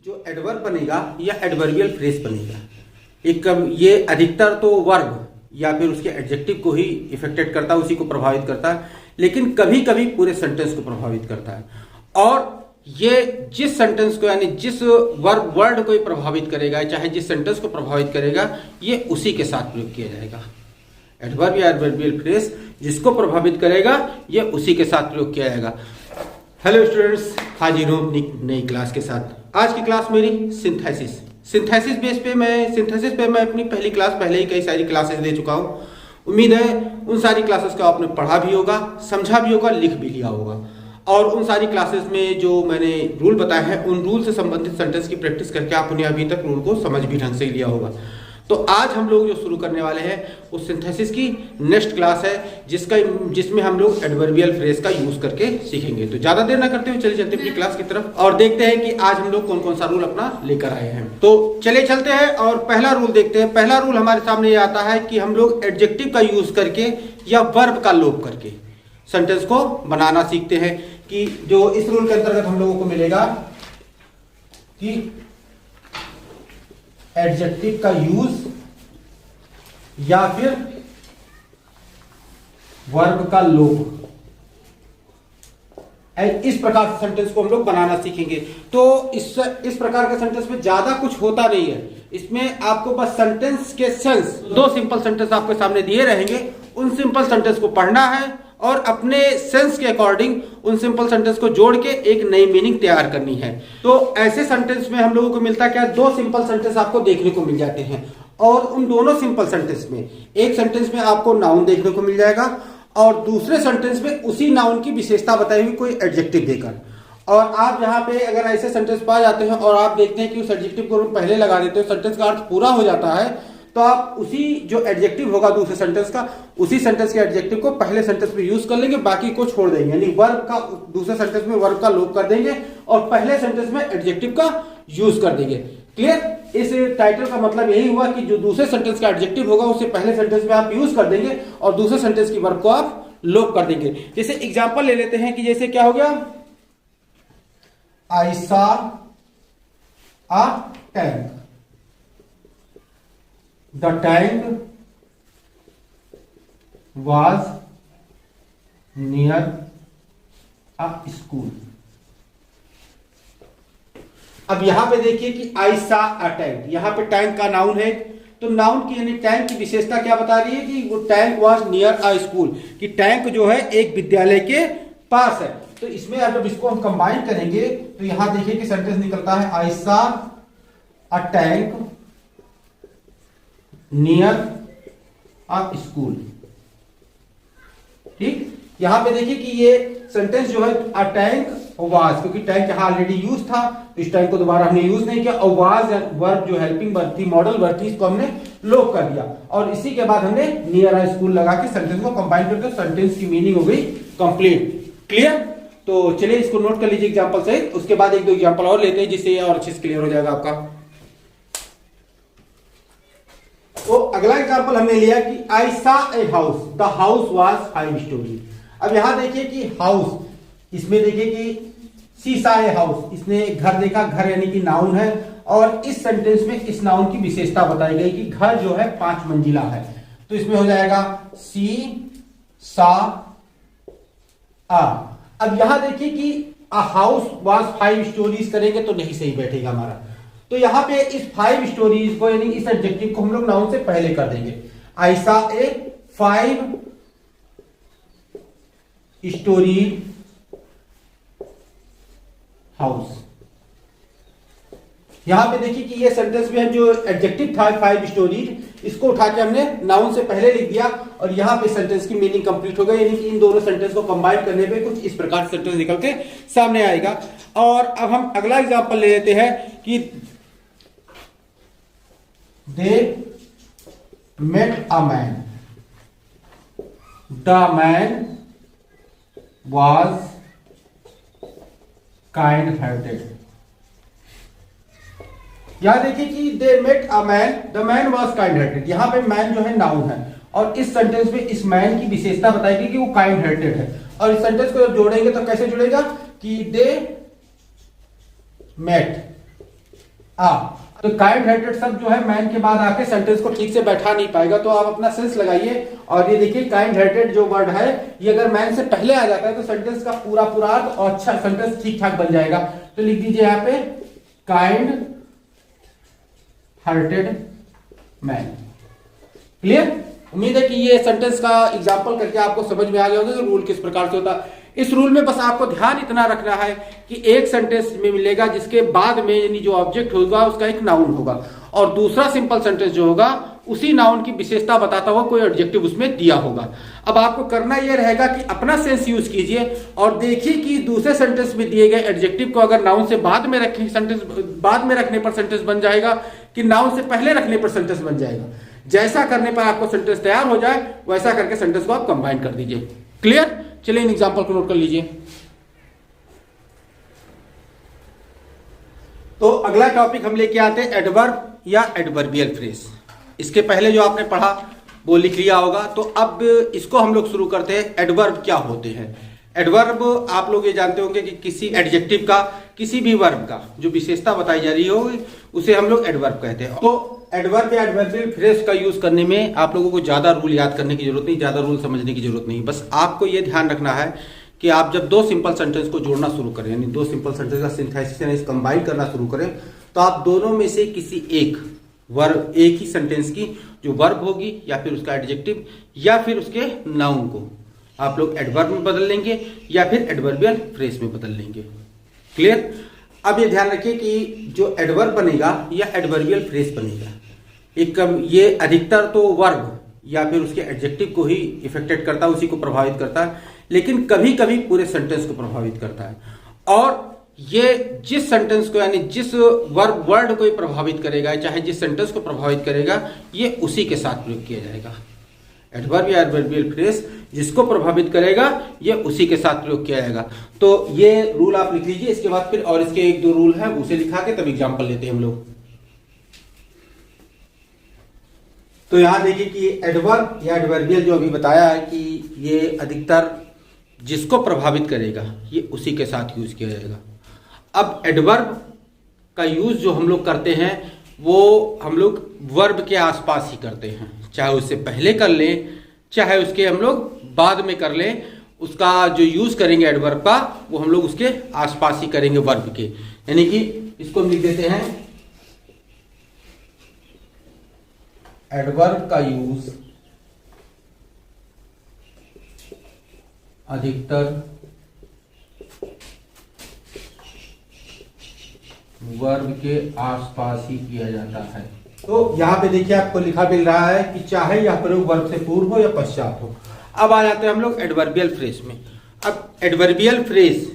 जो एडवर्ब बनेगा या एडवर्बियल फ्रेज बनेगा, ये अधिकतर तो वर्ब या फिर उसके एडजेक्टिव को ही इफेक्टेड करता है, उसी को प्रभावित करता है, लेकिन कभी कभी पूरे सेंटेंस को प्रभावित करता है। और ये जिस सेंटेंस को यानी जिस वर्ड को प्रभावित करेगा, चाहे जिस सेंटेंस को प्रभावित करेगा, ये उसी के साथ प्रयोग किया जाएगा। एडवर्ब या एडवर्बियल फ्रेज जिसको प्रभावित करेगा ये उसी के साथ प्रयोग किया जाएगा। हेलो स्टूडेंट्स, हाजिर हूं अपनी नई क्लास के साथ। आज की क्लास मेरी सिंथेसिस बेस पे मैं अपनी पहली क्लास पहले ही कई सारी क्लासेस दे चुका हूं। उम्मीद है उन सारी क्लासेस को आपने पढ़ा भी होगा, समझा भी होगा, लिख भी लिया होगा। और उन सारी क्लासेस में जो मैंने रूल बताए हैं उन रूल से संबंधित सेंटेंस की प्रैक्टिस करके आपने अभी तक रूल को समझ भी ढंग से लिया होगा। तो आज हम लोग जो शुरू करने वाले हैं वो सिंथेसिस की नेक्स्ट क्लास है, जिसमें हम लोग एडवर्बियल फ्रेज का यूज करके सीखेंगे। तो ज्यादा देर ना करते हुए चले चलते अपनी क्लास की तरफ और देखते हैं कि आज हम लोग कौन कौन सा रूल अपना लेकर आए हैं। तो चले चलते हैं और पहला रूल देखते हैं। पहला रूल हमारे सामने ये आता है कि हम लोग एडजेक्टिव का यूज करके या वर्ब का लोप करके सेंटेंस को बनाना सीखते हैं। कि जो इस रूल के अंतर्गत हम लोगों को मिलेगा कि एडजेक्टिव का यूज या फिर वर्ब का लोप, इस प्रकार से सेंटेंस को हम लोग बनाना सीखेंगे। तो इस प्रकार के सेंटेंस में ज्यादा कुछ होता नहीं है। इसमें आपको बस सेंटेंस के सेंस, दो सिंपल सेंटेंस आपके सामने दिए रहेंगे, उन सिंपल सेंटेंस को पढ़ना है और अपने सेंस के अकॉर्डिंग उन सिंपल सेंटेंस को जोड़ के एक नई मीनिंग तैयार करनी है। तो ऐसे सेंटेंस में हम लोगों को मिलता क्या, दो सिंपल सेंटेंस आपको देखने को मिल जाते हैं और उन दोनों सिंपल सेंटेंस में एक सेंटेंस में आपको नाउन देखने को मिल जाएगा और दूसरे सेंटेंस में उसी नाउन की विशेषता बताई हुई कोई एडजेक्टिव देकर। और आप यहाँ पे अगर ऐसे सेंटेंस पा जाते हैं और आप देखते हैं कि उस एडजेक्टिव को पहले लगा देते हो, सेंटेंस का अर्थ पूरा हो जाता है, तो आप उसी जो एडजेक्टिव होगा दूसरे सेंटेंस का, उसी सेंटेंस के एडजेक्टिव को पहले सेंटेंस में यूज कर लेंगे, बाकी को छोड़ देंगे। यानी वर्ब का दूसरे सेंटेंस में वर्ब का लोप कर देंगे और पहले सेंटेंस में एडजेक्टिव का यूज कर देंगे। क्लियर? इस टाइटल का मतलब यही हुआ कि जो दूसरे सेंटेंस का एडजेक्टिव होगा उसे पहले सेंटेंस में आप यूज कर देंगे और दूसरे सेंटेंस की वर्ब को आप लोप कर देंगे। जैसे एग्जांपल ले लेते हैं कि जैसे क्या हो गया, I saw a tank, the tank was near a school। अब यहां पे देखिए कि I saw a tank, यहां पे टैंक का नाउन है, तो नाउन की यानी टैंक की विशेषता क्या बता रही है कि वो tank was near a school, कि टैंक जो है एक विद्यालय के पास है। तो इसमें जब इसको हम कंबाइन करेंगे तो यहां देखिए कि सेंटेंस निकलता है I saw a tank near a school. ठीक, यहां पे देखिए कि ये सेंटेंस जो है अ टैंक वाज, क्योंकि टैंक यहां ऑलरेडी यूज था तो इस टैंक को दोबारा हमने यूज नहीं किया, और वाज वर्ब जो हेल्पिंग वर्ब थी, मॉडल वर्ब थी, इसको हमने लोप कर दिया और इसी के बाद हमने नियर अ स्कूल लगा के सेंटेंस को कंबाइन करके सेंटेंस की मीनिंग हो गई कंप्लीट। क्लियर? तो चलिए इसको नोट कर लीजिए एग्जांपल से, उसके बाद एक दो एग्जांपल और लेते हैं जिससे ये और अच्छे से क्लियर हो जाएगा आपका। तो अगला एग्जांपल हमने लिया कि I saw a house, the house was 5 story. अब यहां देखिए कि हाउस, इसमें देखिए कि शी सॉ ए हाउस, इसने घर देखा, घर यानी कि नाउन है और इस सेंटेंस में इस नाउन की विशेषता बताई गई कि घर जो है 5 मंजिला है। तो इसमें हो जाएगा शी सॉ अ। अब यहां देखिए कि अ हाउस वाज 5 स्टोरीज करेंगे तो नहीं सही बैठेगा हमारा, तो यहां पे इस 5 स्टोरीज को यानी इस एडजेक्टिव को हम लोग नाउन से पहले कर देंगे। I saw a 5 story house. यहां पे देखिए कि ये सेंटेंस में जो एडजेक्टिव था 5 स्टोरीज, इसको उठा के हमने नाउन से पहले लिख दिया और यहां पे सेंटेंस की मीनिंग कंप्लीट हो गई। यानी कि इन दोनों सेंटेंस को कंबाइन करने पे कुछ इस प्रकार सेंटेंस निकल के सामने आएगा। और अब हम अगला एग्जांपल ले लेते हैं कि they met a man, the man was kind hearted। यहां देखिए कि they met a man, the man was kind hearted। यहां पे man जो है नाउन है और इस सेंटेंस में इस मैन की विशेषता बताएगी कि वो काइंड हार्टेड है। और इस सेंटेंस को जब जोड़ेंगे तो कैसे जुड़ेगा कि they met तो काइंड हार्टेड शब्द जो है मैन के बाद आके सेंटेंस को ठीक से बैठा नहीं पाएगा, तो आप अपना सेंस लगाइए और ये देखिए काइंड हार्टेड जो वर्ड है ये अगर मैन से पहले आ जाता है तो सेंटेंस का पूरा अर्थ और अच्छा सेंटेंस ठीक ठाक बन जाएगा। तो लिख दीजिए यहाँ पे काइंड हार्टेड मैन। क्लियर? उम्मीद है कि ये सेंटेंस का एग्जांपल करके आपको समझ में आ गया होगा कि रूल किस प्रकार से होता है। इस रूल में बस आपको ध्यान इतना रखना है कि एक सेंटेंस में मिलेगा जिसके बाद में यानी जो ऑब्जेक्ट होगा उसका एक नाउन होगा और दूसरा सिंपल सेंटेंस जो होगा उसी नाउन की विशेषता बताता हुआ कोई एडजेक्टिव उसमें दिया होगा। अब आपको करना यह रहेगा कि अपना सेंस यूज कीजिए और देखिए कि दूसरे सेंटेंस में दिए गए एडजेक्टिव को अगर नाउन से बाद में रखें सेंटेंस बाद में रखने पर सेंटेंस बन जाएगा कि नाउन से पहले रखने पर सेंटेंस बन जाएगा। जैसा करने पर आपको सेंटेंस तैयार हो जाए वैसा करके सेंटेंस को आप कंबाइन कर दीजिए। क्लियर? चलिए इन एग्जांपल को नोट कर लीजिए। तो अगला टॉपिक हम लेके आते हैं एडवर्ब या एडवर्बियल फ्रेज। इसके पहले जो आपने पढ़ा वो लिख लिया होगा, तो अब इसको हम लोग शुरू करते हैं। एडवर्ब क्या होते हैं? एडवर्ब आप लोग ये जानते होंगे कि किसी एडजेक्टिव का किसी भी वर्ब का जो विशेषता बताई जा रही होगी उसे हम लोग एडवर्ब कहते हैं। तो एडवर्ब या एडवर्बियल फ्रेज का यूज करने में आप लोगों को ज्यादा रूल याद करने की जरूरत नहीं, ज्यादा रूल समझने की जरूरत नहीं। बस आपको ये ध्यान रखना है कि आप जब दो सिंपल सेंटेंस को जोड़ना शुरू करें यानी दो सिंपल सेंटेंस का सिंथेसिस यानी कंबाइन करना शुरू करें तो आप दोनों में से किसी एक वर्ब एक ही सेंटेंस की जो वर्ब होगी या फिर उसका एडजेक्टिव या फिर उसके नाउन को आप लोग एडवर्ब में बदल लेंगे या फिर एडवर्बियल फ्रेज में बदल लेंगे। क्लियर? अब ये ध्यान रखिए कि जो एडवर्ब बनेगा या एडवर्बियल फ्रेज बनेगा ये अधिकतर तो वर्ब या फिर उसके एडजेक्टिव को ही इफेक्टेड करता है, उसी को प्रभावित करता है, लेकिन कभी कभी पूरे सेंटेंस को प्रभावित करता है। और ये जिस सेंटेंस को यानी जिस वर्ड को प्रभावित करेगा चाहे जिस सेंटेंस को प्रभावित करेगा ये उसी के साथ प्रयोग किया जाएगा। एडवर्ब या एडवर्बियल फ्रेज जिसको प्रभावित करेगा ये उसी के साथ प्रयोग किया जाएगा। तो ये रूल आप लिख लीजिए। इसके बाद फिर और इसके एक दो रूल हैं उसे लिखा के तब एग्जांपल लेते हैं हम लोग। तो यहां देखिए कि एडवर्ब या एडवर्बियल जो अभी बताया है कि ये अधिकतर जिसको प्रभावित करेगा ये उसी के साथ यूज किया जाएगा। अब एडवर्ब का यूज जो हम लोग करते हैं वो हम लोग वर्ब के आसपास ही करते हैं, चाहे उससे पहले कर लें चाहे उसके हम लोग बाद में कर लें। उसका जो यूज करेंगे एडवर्ब का वो हम लोग उसके आसपास ही करेंगे वर्ब के। यानी कि इसको हम लिख देते हैं एडवर्ब का यूज अधिकतर वर्ब के आसपास ही किया जाता है। तो यहां पे देखिए आपको लिखा मिल रहा है कि चाहे यह प्रयोग वर्ब से पूर्व हो या पश्चात हो। अब आ जाते हैं हम लोग एडवर्बियल फ्रेज में। अब एडवर्बियल फ्रेज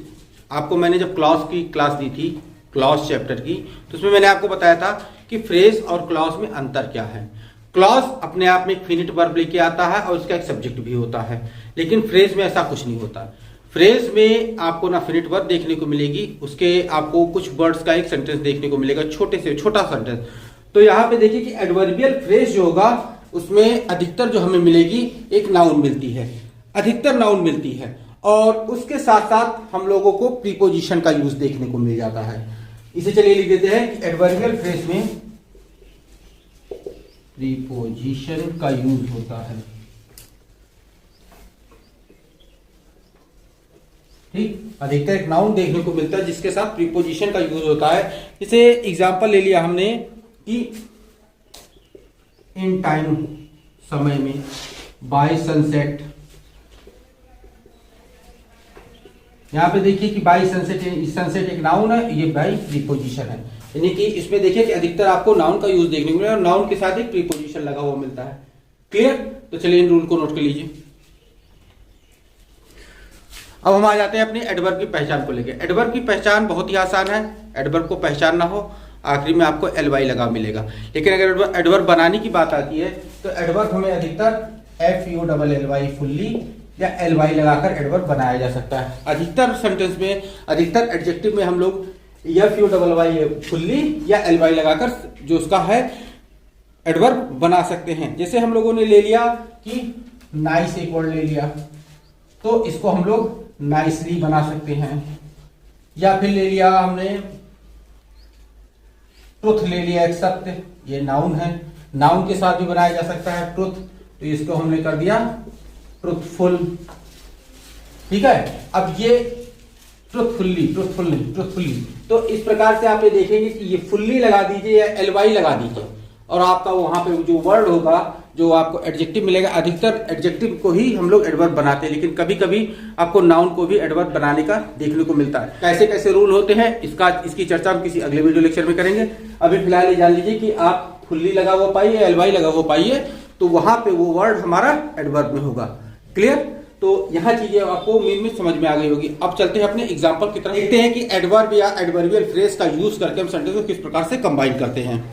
आपको मैंने जब क्लॉज की क्लास दी थी क्लॉज चैप्टर की तो उसमें मैंने आपको बताया था कि फ्रेज और क्लॉज में अंतर क्या है। क्लॉज अपने आप में एक फिनिट वर्ब लेके आता है और उसका एक सब्जेक्ट भी होता है, लेकिन फ्रेज में ऐसा कुछ नहीं होता। फ्रेज में आपको ना फिनिट वर्ब देखने को मिलेगी, उसके आपको कुछ वर्ड्स का एक सेंटेंस देखने को मिलेगा, छोटे से छोटा सेंटेंस। तो यहाँ पे देखिए कि एडवर्बियल फ्रेज जो होगा उसमें अधिकतर जो हमें मिलेगी एक नाउन मिलती है, अधिकतर नाउन मिलती है और उसके साथ साथ हम लोगों को प्रीपोजिशन का यूज देखने को मिल जाता है। इसे चलिए लिख देते हैं कि एडवर्बियल फ्रेज में प्रीपोजिशन का यूज होता है। ठीक, अधिकतर एक नाउन देखने को मिलता है जिसके साथ प्रीपोजिशन का यूज होता है। जैसे एग्जांपल ले लिया हमने कि इन टाइम समय में, बाय सनसेट। यहां पे देखिए कि बाय सनसेट, सनसेट एक नाउन है, ये बाय प्रीपोजिशन है। यानी कि इसमें देखिए कि अधिकतर आपको नाउन का यूज देखने को मिलेगा और नाउन के साथ एक प्रीपोजिशन लगा हुआ मिलता है। क्लियर? तो चलिए इन रूल को नोट कर लीजिए। अब हम आ जाते हैं अपने एडवर्ब की पहचान को लेके। एडवर्ब की पहचान बहुत ही आसान है। एडवर्ब को पहचानना हो आखिरी में आपको एल वाई लगा मिलेगा, लेकिन अगर एडवर्ब बनाने की बात आती है तो एडवर्ब हमें अधिकतर FULLY फुल्ली या LY लगाकर एडवर्ब बनाया जा सकता है। अधिकतर सेंटेंस में, अधिकतर एडजेक्टिव में हम लोग FULLY फुल्ली या LY लगाकर जो उसका है एडवर्ब बना सकते हैं। जैसे हम लोगों ने ले लिया कि नाइस एक वर्ड ले लिया तो इसको हम लोग नाइसली बना सकते हैं, या फिर ले लिया हमने ट्रुथ ले लिया, एक सत्य, ये नाउन है। नाउन के साथ भी बनाया जा सकता है ट्रुथ, तो इसको हमने कर दिया ट्रुथफुल। ठीक है, अब ये ट्रुथफुल्ली, तो इस प्रकार से आप ये देखेंगे कि ये फुल्ली लगा दीजिए या एलवाई लगा दीजिए, और आपका वहां पे जो वर्ड होगा, जो आपको एडजेक्टिव मिलेगा, अधिकतर एडजेक्टिव को ही हम लोग एडवर्ब बनाते हैं, लेकिन कभी कभी आपको नाउन को भी एडवर्ब बनाने का देखने को मिलता है। कैसे कैसे रूल होते हैं इसकी चर्चा हम किसी अगले वीडियो लेक्चर में करेंगे। अभी फिलहाल ये जान लीजिए कि आप फुल्ली लगा हुआ पाइए, एलवाई लगा हुआ पाइए, तो वहां पे वो वर्ड हमारा एडवर्ब में होगा। क्लियर? तो यहां चीजें आपको उम्मीद में समझ में आ गई होगी। अब चलते हैं अपने एग्जांपल की तरफ, देखते हैं कि एडवर्ब या एडवर्बियल फ्रेज का यूज करके हम सेंटेंस को किस प्रकार से कंबाइन करते हैं।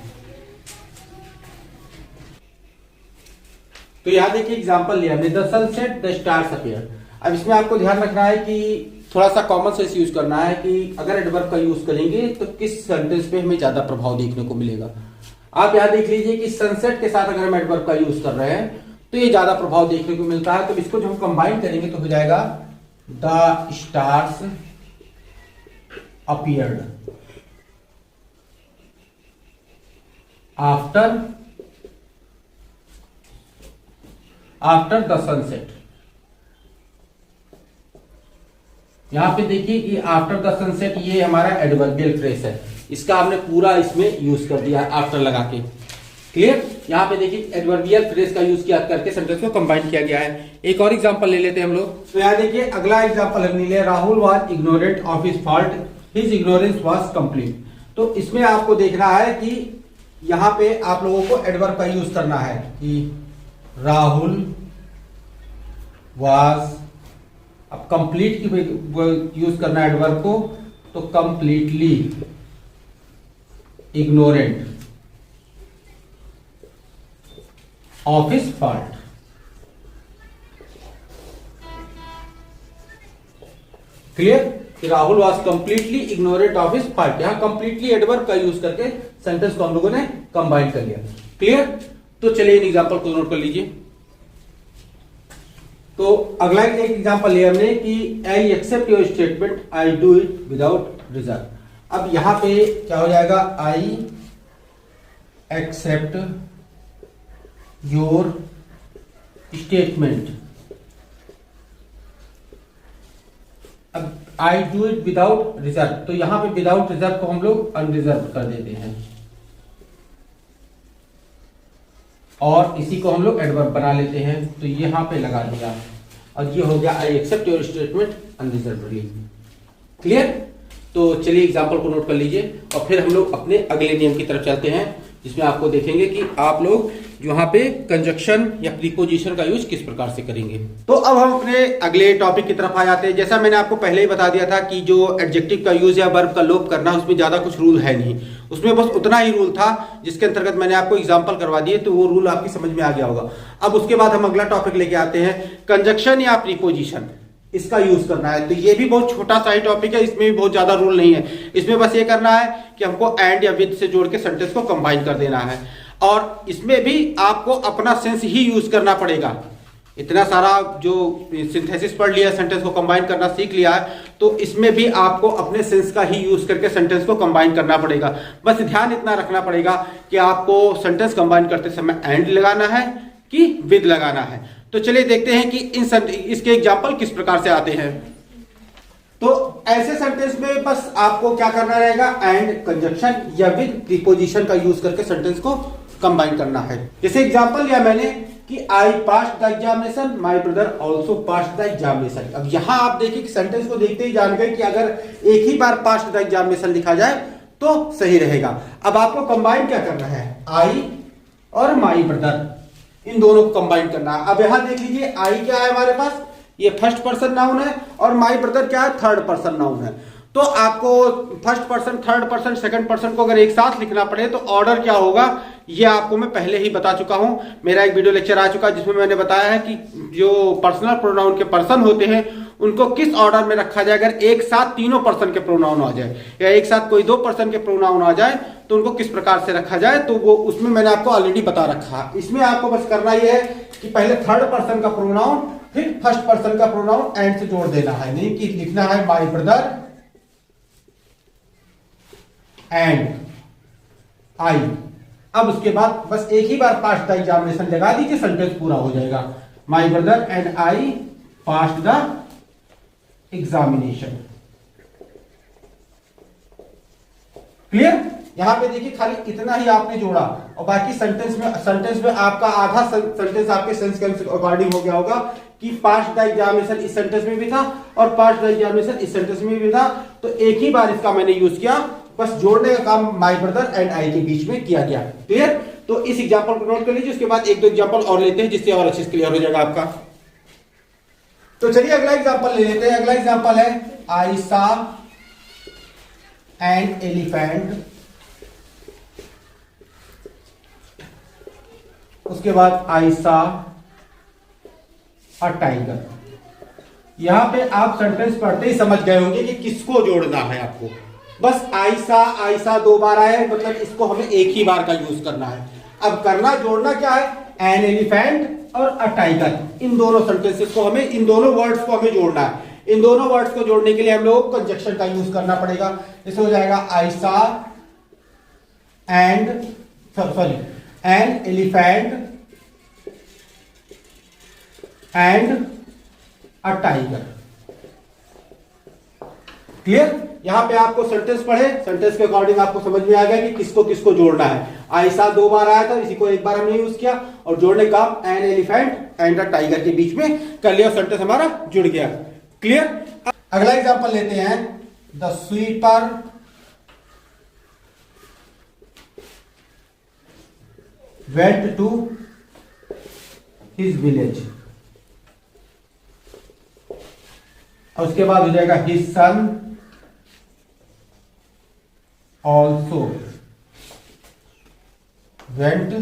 तो यहां देखिए एग्जांपल लिया हमने, the sunset the stars appear. अब इसमें आपको ध्यान रखना है कि थोड़ा सा कॉमन सेंस यूज करना है कि अगर एडवर्ब का यूज करेंगे तो किस सेंटेंस पे हमें ज्यादा प्रभाव देखने को मिलेगा। आप यहां देख लीजिए कि सनसेट के साथ अगर हम एडवर्ब का यूज कर रहे हैं तो ये ज्यादा प्रभाव देखने को मिलता है। तो इसको जब हम कंबाइन करेंगे तो हो जाएगा the stars appeared after the sunset. यहां पे देखिए कि आफ्टर द सनसेट ये हमारा एडवर्बियल फ्रेज है, इसका हमने पूरा इसमें यूज कर दिया आफ्टर लगा के। क्लियर? यहां पे देखिए एडवर्बियल फ्रेज का यूज किया करके सेंटेंस को कंबाइन किया गया है। एक और एग्जांपल ले लेते हैं हम लोग। तो यहां देखिए अगला एग्जांपल हमने लिया, Rahul was ignorant of his fault, his ignorance was complete. तो इसमें आपको देखना है कि यहां पे आप लोगों को एडवर्ब का यूज करना है कि राहुल वाज, अब कंप्लीट की यूज करना है एडवर्ब को, तो completely ignorant of his fault. Clear? कि Rahul was completely ignorant of his fault. यहां कंप्लीटली एडवर्ब का यूज करके सेंटेंस को हम लोगों ने कंबाइन कर लिया। क्लियर? तो चलिए इन एग्जांपल को नोट कर लीजिए। तो अगला एक एग्जांपल लिया हमने कि I accept your statement, I do it without reserve. अब यहां पे क्या हो जाएगा, आई एक्सेप्ट योर स्टेटमेंट, अब आई डू इट विदाउट रिजर्व, तो यहां पे विदाउट रिजर्व को हम लोग अनरिजर्व कर देते हैं और इसी को हम लोग एडवर्ब बना लेते हैं। तो यहां पे लगा दिया और ये हो गया I accept your statement unreservedly. Clear? तो चलिए एग्जांपल को नोट कर लीजिए और फिर हम लोग अपने अगले नियम की तरफ चलते हैं, जिसमें आपको देखेंगे कि आप लोग यहाँ पे कंजक्शन या प्रीपोजिशन का यूज किस प्रकार से करेंगे। तो अब हम अपने अगले टॉपिक की तरफ आ जाते हैं। जैसा मैंने आपको पहले ही बता दिया था कि जो एडजेक्टिव का यूज या वर्ब का लोप करना, उसमें ज्यादा कुछ रूल है नहीं, उसमें बस उतना ही रूल था जिसके अंतर्गत मैंने आपको एग्जाम्पल करवा दिए, तो वो रूल आपकी समझ में आ गया होगा। अब उसके बाद हम अगला टॉपिक लेके आते हैं, कंजक्शन या प्रीपोजिशन, इसका यूज करना है। तो ये भी बहुत छोटा सा ही टॉपिक है, इसमें भी बहुत ज्यादा रूल नहीं है। इसमें बस ये करना है कि हमको एंड या विद से जोड़ के सेंटेंस को कंबाइन कर देना है, और इसमें भी आपको अपना सेंस ही यूज करना पड़ेगा। इतना सारा जो सिंथेसिस पढ़ लिया, सेंटेंस को कंबाइन करना सीख लिया है, तो इसमें भी आपको अपने सेंस का ही यूज करके सेंटेंस को कंबाइन करना पड़ेगा। बस ध्यान इतना रखना पड़ेगा कि आपको सेंटेंस कंबाइन करते समय एंड लगाना है कि विद लगाना है। तो चलिए देखते हैं कि इसके एग्जाम्पल किस प्रकार से आते हैं। तो ऐसे सेंटेंस में बस आपको क्या करना रहेगा, एंड, कंजक्शन या विद प्रीपोजिशन का यूज करके सेंटेंस को कंबाइन करना है। जैसे एग्जांपल लिया मैंने कि I passed the examination, my brother also passed the examination. अब यहां आप देखिए कि सेंटेंस को देखते ही जान गए कि अगर एक ही बार पास्ड द एग्जामिनेशन लिखा जाए तो सही रहेगा। अब आपको कंबाइन क्या करना है, आई और माय ब्रदर, इन दोनों को कंबाइन करना है। अब यहां देख लीजिए आई क्या है हमारे पास, ये फर्स्ट पर्सन नाउन है, और माय ब्रदर क्या है, थर्ड पर्सन नाउन है। तो आपको first person, third person, second person को अगर एक साथ लिखना पड़े तो ऑर्डर क्या होगा, ये आपको मैं पहले ही बता चुका हूं। मेरा एक वीडियो लेक्चर आ चुका है जिसमें मैंने बताया है कि जो पर्सनल प्रोनाउन के पर्सन होते हैं उनको किस ऑर्डर में रखा जाए। अगर एक साथ तीनों पर्सन के प्रोनाउन आ जाए या एक साथ कोई दो पर्सन के प्रोनाउन आ जाए तो उनको किस प्रकार से रखा जाए, तो वो उसमें मैंने आपको ऑलरेडी बता रखा है। इसमें आपको बस करना यह है कि पहले थर्ड पर्सन का प्रोनाउन फिर फर्स्ट पर्सन का प्रोनाउन एंड से जोड़ देना है, नहीं कि लिखना है माय ब्रदर एंड आई। अब उसके बाद बस एक ही बार पास द एग्जामिनेशन लगा दीजिए, सेंटेंस पूरा हो जाएगा। My brother and I passed the examination. Clear? यहां पे देखिए खाली इतना ही आपने जोड़ा और बाकी सेंटेंस में आपका आधा सेंटेंस आपके सेंस के अकॉर्डिंग हो गया होगा कि पास द एग्जामिनेशन इस सेंटेंस में भी था और पास द एग्जामिनेशन इस सेंटेंस में भी था, तो एक ही बार इसका मैंने यूज किया, बस जोड़ने का काम माय ब्रदर एंड आई के बीच में किया गया। क्लियर? तो इस एग्जांपल को नोट कर लीजिए, उसके बाद एक दो एग्जांपल और लेते हैं जिससे और अच्छे से क्लियर हो जाएगा आपका। तो चलिए अगला एग्जांपल ले लेते हैं। अगला एग्जांपल है आई सॉ एन एलिफेंट, उसके बाद आई सॉ अ टाइगर। यहां पे आप सेंटेंस पढ़ते ही समझ गए होंगे कि किसको जोड़ना है आपको। बस आई सा दो बार आए, मतलब इसको हमें एक ही बार का यूज करना है। अब करना जोड़ना क्या है, एन एलिफेंट और अ टाइगर, इन दोनों सेंटेंसेस को हमें, इन दोनों वर्ड्स को हमें जोड़ना है। इन दोनों वर्ड्स को जोड़ने के लिए हम लोग कंजक्शन का यूज करना पड़ेगा। जैसे हो जाएगा आई सा an elephant and a tiger. Clear? यहां पे आपको सेंटेंस पढ़े, सेंटेंस के अकॉर्डिंग आपको समझ में आ गया कि किसको किसको जोड़ना है। आयशा दो बार आया था, इसी को एक बार हमने यूज किया और जोड़ने का an elephant and a tiger के बीच में कर लिया, सेंटेंस हमारा जुड़ गया। क्लियर? अगला एग्जांपल लेते हैं, the sweeper went to his village, और उसके बाद हो जाएगा his son also went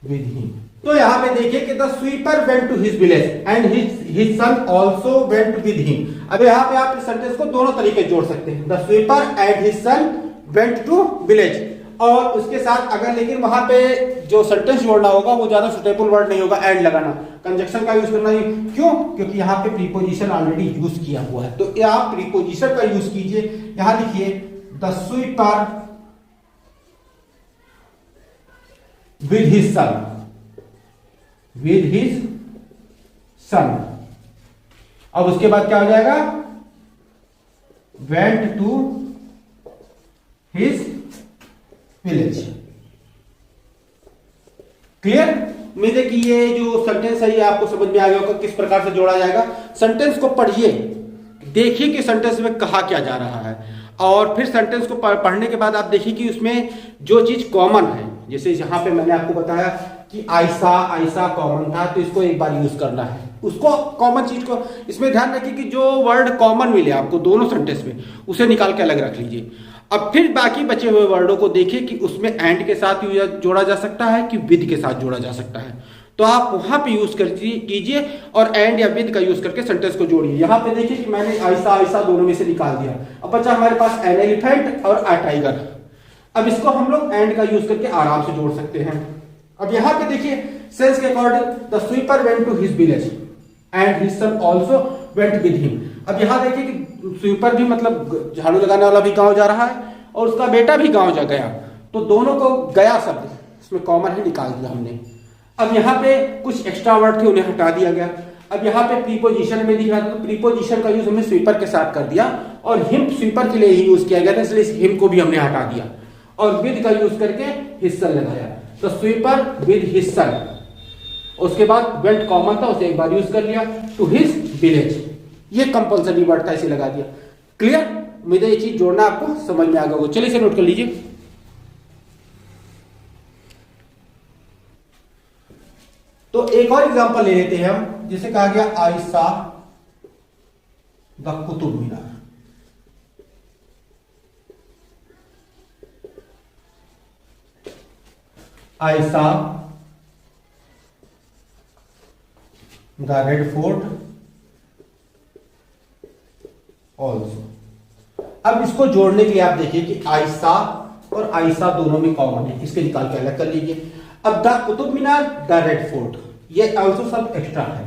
with him. तो यहां पे देखिए कि the sweeper went to his village and his son also went with him. अब यहां पे आप इस सेंटेंस को दोनों तरीके जोड़ सकते हैं, the sweeper and his son went to village, और उसके साथ अगर, लेकिन वहां पे जो सेंटेंस जोड़ना होगा वो ज्यादा सुटेबल वर्ड नहीं होगा, एंड लगाना, कंजक्शन का यूज करना ही। क्यों? क्योंकि यहाँ पे प्रीपोजिशन ऑलरेडी यूज किया हुआ है, तो आप प्रीपोजिशन का यूज कीजिए। यहां लिखिए the sweeper with his son, with his son. अब उसके बाद क्या हो जाएगा, went to his village. Clear? उम्मीद है कि ये जो सेंटेंस है ये आपको समझ में आ गया होगा किस प्रकार से जोड़ा जाएगा। सेंटेंस को पढ़िए, देखिए कि सेंटेंस में कहा क्या जा रहा है, और फिर सेंटेंस को पढ़ने के बाद आप देखिए कि उसमें जो चीज कॉमन है, जैसे यहां पे मैंने आपको बताया कि आयशा कॉमन था, तो इसको एक बार यूज करना है, उसको कॉमन चीज को। इसमें ध्यान रखिए कि जो वर्ड कॉमन मिले आपको दोनों सेंटेंस में, उसे निकाल के अलग रख लीजिए। अब फिर बाकी बचे हुए वर्डों को देखिए कि उसमें एंड के साथ जोड़ा जा सकता है कि विद के साथ जोड़ा जा सकता है, तो आप वहां पे यूज कीजिए और एंड या विद का यूज करके सेंटेंस को जोड़िए। यहां पे देखिए कि मैंने आयशा दोनों में से निकाल दिया। अब बचा हमारे पास एन एलिफेंट और अ टाइगर। अब इसको हम लोग एंड का यूज करके आराम से जोड़ सकते हैं। अब यहां पे देखिए सेंस के according, the sweeper went to his village and his son also went with him. अब यहां देखिए कि स्वीपर भी मतलब झाड़ू लगाने वाला भी गांव जा रहा है और उसका बेटा भी गांव जा गया, तो दोनों को गया शब्द इसमें कॉमन ही निकाल दिया हमने। अब यहाँ पे कुछ एक्स्ट्रा वर्ड थे, उन्हें हटा दिया गया। अब यहाँ पे प्रीपोजिशन में दिख रहा था, तो प्रीपोजिशन का यूज हमने स्वीपर के साथ कर दिया और हिम स्वीपर के लिए ही यूज किया गया था, इसलिए हिम को भी हमने हटा दिया और विद का यूज करके हिज सन लगाया। तो स्वीपर विद हिज सन, उसके बाद वेंट कॉमन था, उसे एक बार यूज कर लिया, टू हिज विलेज, ये कंपल्सरी वर्ड था, इसे लगा दिया। क्लियर? उम्मीद है ये चीज जोड़ना आपको समझ में आ गया होगा। चलिए इसे नोट कर लीजिए। तो एक और एग्जांपल ले लेते हैं हम, जिसे कहा गया I saw the Qutub Minar. I saw the red fort also. अब इसको जोड़ने के लिए आप देखिए कि आयशा और आयशा दोनों में कॉमन है, इसके निकाल के अलग कर लीजिए। अब the Qutub Minar, the red fort, ये ऑल्सो सब एक्स्ट्रा है,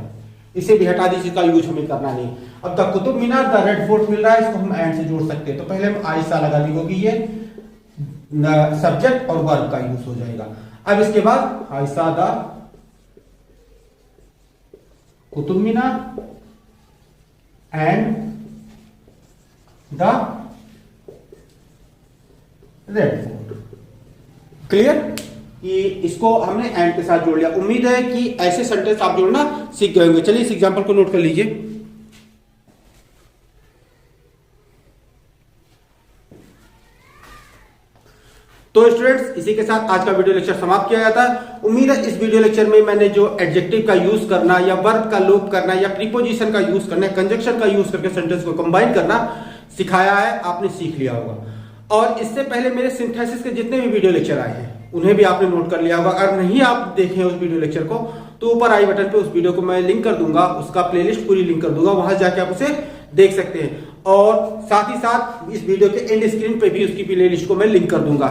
इसे भी हटा दीजिए, इसका यूज हमें करना नहीं। अब the Qutub Minar, the red fort मिल रहा है, इसको हम एंड से जोड़ सकते हैं। तो पहले हम आयशा लगा दी होगी ये, सब्जेक्ट और वर्ब का यूज हो जाएगा। अब इसके बाद आई सा the Qutub Minar and the red fort. Clear कि इसको हमने एंड के साथ जोड़ लिया। उम्मीद है कि ऐसे सेंटेंस आप जोड़ना सीख गए होंगे। चलिए इस एग्जांपल को नोट कर लीजिए। तो स्टूडेंट्स, इसी के साथ आज का वीडियो लेक्चर समाप्त किया जाता है। उम्मीद है इस वीडियो लेक्चर में मैंने जो एडजेक्टिव का यूज करना या वर्ब का लोप करना या प्रीपोजिशन का यूज करना, कंजक्शन का यूज करके सेंटेंस को कंबाइन करना सिखाया है, आपने सीख लिया होगा। और इससे पहले मेरे सिंथेसिस के जितने भी वीडियो लेक्चर आए हैं उन्हें भी आपने नोट कर लिया होगा। अगर नहीं आप देखें उस वीडियो लेक्चर को तो ऊपर आई बटन पे उस वीडियो को मैं लिंक कर दूंगा, उसका प्लेलिस्ट पूरी लिंक कर दूंगा, वहां जाके आप उसे देख सकते हैं। और साथ ही साथ इस वीडियो के एंड स्क्रीन पे भी उसकी प्लेलिस्ट को मैं लिंक कर दूंगा।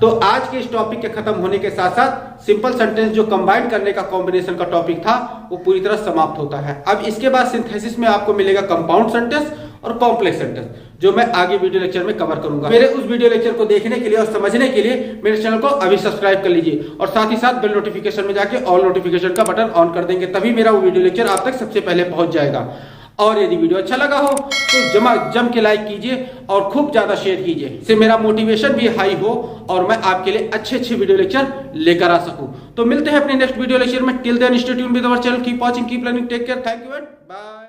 तो आज के इस टॉपिक के खत्म होने के साथ साथ सिंपल सेंटेंस जो कंबाइन करने का कॉम्बिनेशन का टॉपिक था वो पूरी तरह समाप्त होता है। अब इसके बाद सिंथेसिस में आपको मिलेगा कंपाउंड सेंटेंस और कॉम्प्लेक्स सेंटेंस, जो मैं आगे वीडियो लेक्चर में कवर करूंगा। मेरे उस वीडियो लेक्चर को देखने के लिए और समझने के लिए मेरे चैनल को अभी सब्सक्राइब कर लीजिए और साथ ही साथ बेल नोटिफिकेशन में जाके ऑल नोटिफिकेशन का बटन ऑन कर देंगे, तभी मेरा वो वीडियो लेक्चर आप तक सबसे पहले पहुंच जाएगा। और यदि वीडियो अच्छा लगा हो तो जम के लाइक कीजिए और खूब ज्यादा शेयर कीजिए, इससे मेरा मोटिवेशन भी हाई हो और मैं आपके लिए अच्छे अच्छे वीडियो लेक्चर लेकर आ सकूं। तो मिलते हैं अपने नेक्स्ट वीडियो लेक्चर में। Till then stay tuned with our channel, keep watching, keep learning, take care, thank you and bye.